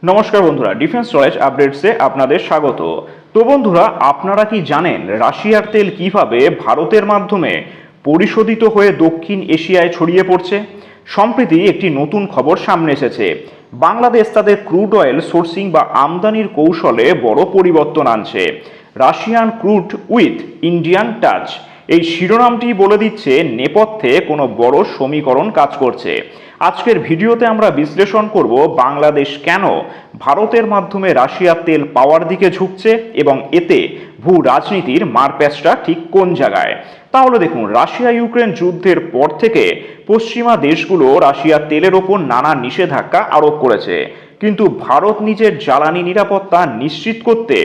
নমস্কার বন্ধুরা, defence knowledge আপডেটসে আপনাদের স্বাগত। তো বন্ধুরা, আপনারা কি জানেন রাশিয়ার তেল কিভাবে ভারতের মাধ্যমে পরিশোধিত হয়ে দক্ষিণ এশিয়ায় ছড়িয়ে পড়ছে? সম্প্রতি একটি নতুন খবর সামনে এসেছে। বাংলাদেশ তাদের ক্রুড অয়েল সোর্সিং বা আমদানির কৌশলে বড় পরিবর্তন আনছে। Russian crude with Indian touch, এই শিরোনামটি বলে দিচ্ছে নেপথ্যে কোনো বড় সমীকরণ কাজ করছে। আজকের ভিডিওতে আমরা বিশ্লেষণ করব বাংলাদেশ কেন ভারতের মাধ্যমে রাশিয়ার তেল পাওয়ার দিকে ঝুঁকছে এবং এতে ভূ রাজনীতির মারপ্যাচটা ঠিক কোন জায়গায়। তাহলে দেখুন, রাশিয়া ইউক্রেন যুদ্ধের পর থেকে পশ্চিমা দেশগুলো রাশিয়ার তেলের ওপর নানা নিষেধাজ্ঞা আরোপ করেছে, কিন্তু ভারত নিজের জ্বালানি নিরাপত্তা নিশ্চিত করতে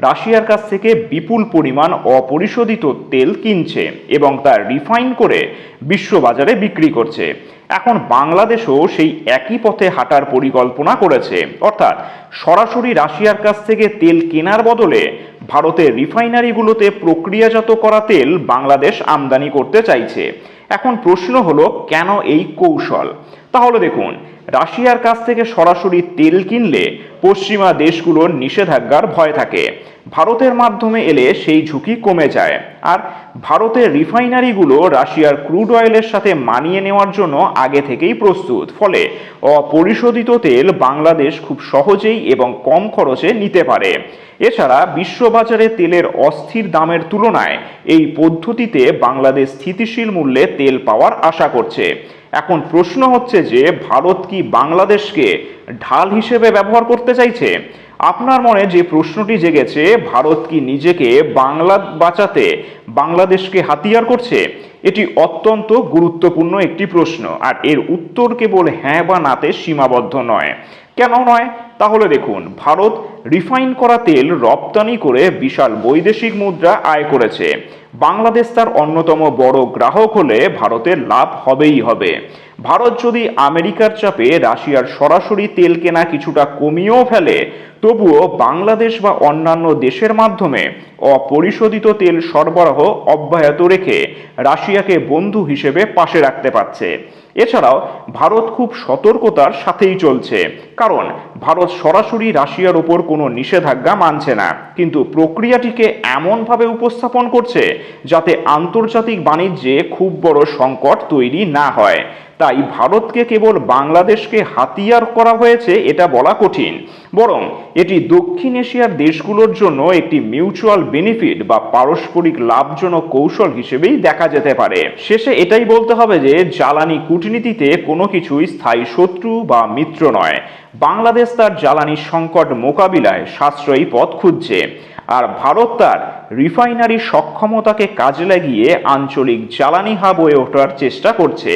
রাশিয়ার কাছ থেকে বিপুল পরিমাণ অপরিশোধিত তেল কিনছে এবং তা রিফাইন করে বিশ্ববাজারে বিক্রি করছে। এখন বাংলাদেশও সেই একই পথে হাঁটার পরিকল্পনা করেছে, অর্থাৎ সরাসরি রাশিয়ার কাছ থেকে তেল কেনার বদলে ভারতের রিফাইনারিগুলোতে প্রক্রিয়াজাত করা তেল বাংলাদেশ আমদানি করতে চাইছে। এখন প্রশ্ন হলো, কেন এই কৌশল? তাহলে দেখুন, রাশিয়ার কাছ থেকে সরাসরি তেল কিনলে পশ্চিমা দেশগুলোর নিষেধাজ্ঞার ভয় থাকে, ভারতের মাধ্যমে এলে সেই ঝুঁকি কমে যায়। আর ভারতের রিফাইনারিগুলো রাশিয়ার ক্রুড অয়েলের সাথে মানিয়ে নেওয়ার জন্য আগে থেকেই প্রস্তুত, ফলে অপরিশোধিত তেল বাংলাদেশ খুব সহজেই এবং কম খরচে নিতে পারে। এছাড়া বিশ্ববাজারে তেলের অস্থির দামের তুলনায় এই পদ্ধতিতে বাংলাদেশ স্থিতিশীল মূল্যে তেল পাওয়ার আশা করছে। এখন প্রশ্ন হচ্ছে যে, ভারত কি বাংলাদেশকে ঢাল হিসেবে ব্যবহার করতে চাইছে? আপনার মনে যে প্রশ্নটি জেগেছে, ভারত কি নিজেকে বাংলা বাঁচাতে বাংলাদেশকে হাতিয়ার করছে, এটি অত্যন্ত গুরুত্বপূর্ণ একটি প্রশ্ন। আর এর উত্তর কেবল হ্যাঁ বা নাতে সীমাবদ্ধ নয়। কেন নয়? তাহলে দেখুন, ভারত রিফাইন করা তেল রপ্তানি করে বিশাল বৈদেশিক মুদ্রা আয় করেছে। বাংলাদেশ তার অন্যতম বড় গ্রাহক হলে ভারতের লাভ হবেই হবে। ভারত যদি আমেরিকার চাপে রাশিয়ার সরাসরি তেল কেনা কিছুটা কমিয়েও ফেলে, তবুও বাংলাদেশ বা অন্যান্য দেশের মাধ্যমে অপরিশোধিত তেল সরবরাহ অব্যাহত রেখে রাশিয়াকে বন্ধু হিসেবে পাশে রাখতে পারছে। এছাড়াও ভারত খুব সতর্কতার সাথেই চলছে, কারণ ভারত সরাসরি রাশিয়ার ওপর কোনো নিষেধাজ্ঞা মানছে না, কিন্তু প্রক্রিয়াটিকে এমনভাবে উপস্থাপন করছে যাতে আন্তর্জাতিক বাণিজ্যে খুব বড় সংকট তৈরি না হয়। তাই ভারতকে কেবল বাংলাদেশকে হাতিয়ার করা হয়েছে এটা বলা কঠিন, বরং এটি দক্ষিণ এশিয়ার দেশগুলোর জন্য একটি মিউচুয়াল বেনিফিট বা পারস্পরিক লাভজনক কৌশল হিসেবেই দেখা যেতে পারে। শেষে এটাই বলতে হবে যে, জ্বালানি কূটনীতিতে কোনো কিছুই স্থায়ী শত্রু বা মিত্র নয়। বাংলাদেশ তার জ্বালানি সংকট মোকাবিলায় সাশ্রয়ী পথ খুঁজছে, আর ভারত তার রিফাইনারি সক্ষমতাকে কাজে লাগিয়ে আঞ্চলিক জ্বালানি হাব হয়ে ওঠার চেষ্টা করছে।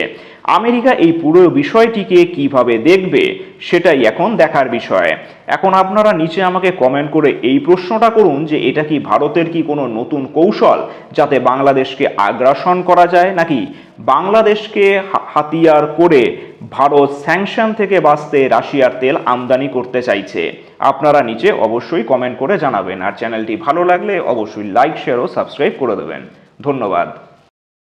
আমেরিকা এই পুরো বিষয়টিকে কিভাবে দেখবে, সেটাই এখন দেখার বিষয়। এখন আপনারা নিচে আমাকে কমেন্ট করে এই প্রশ্নটা করুন যে, এটা কি ভারতের কি কোনো নতুন কৌশল যাতে বাংলাদেশকে আগ্রাসন করা যায়, নাকি বাংলাদেশকে হাতিয়ার করে ভারত স্যাংশন থেকে বাঁচতে রাশিয়ার তেল আমদানি করতে চাইছে? আপনারা নিচে অবশ্যই কমেন্ট করে জানাবেন। আর চ্যানেলটি ভালো লাগলে অবশ্যই লাইক, শেয়ার ও সাবস্ক্রাইব করে দেবেন। ধন্যবাদ।